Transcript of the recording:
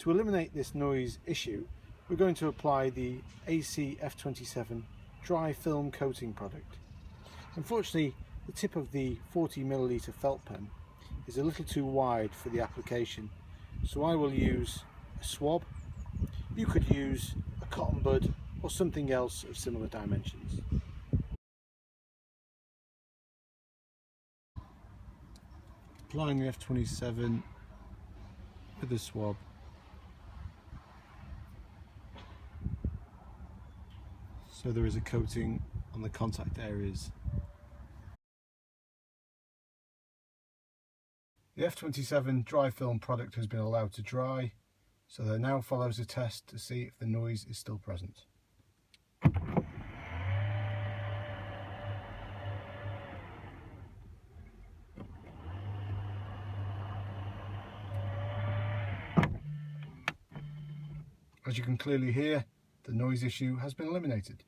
To eliminate this noise issue, we're going to apply the AC F27 dry film coating product. Unfortunately, the tip of the 40ml felt pen is a little too wide for the application, so I will use a swab. You could use a cotton bud or something else of similar dimensions. Applying the F27 with a swab. So there is a coating on the contact areas. The F27 dry film product has been allowed to dry, so there now follows a test to see if the noise is still present. As you can clearly hear, the noise issue has been eliminated.